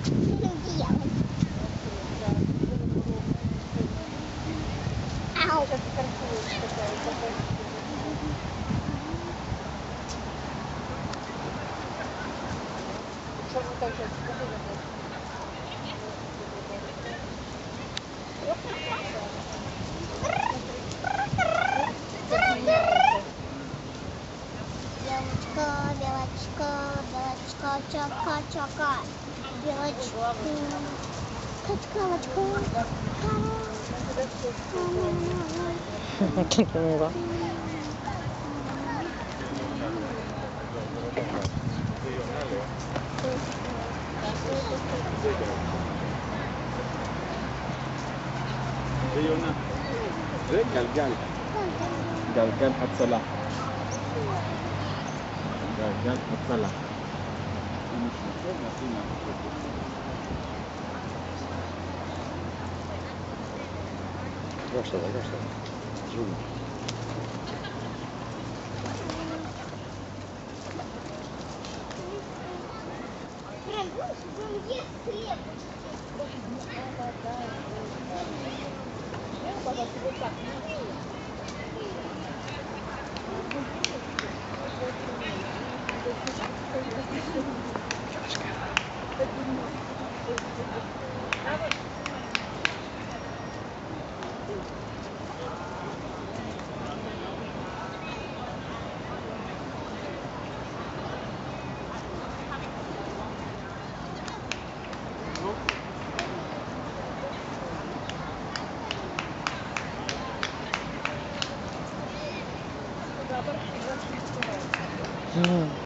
Девочка. Ау. Белочка, белочка, белочка, чока-чока. Белочка, качкалочка. Таке мило. זה גלגל. גלגל הצלה. גלגל הצלה. Gosta, gosta. Juro. Прям, есть хлеб.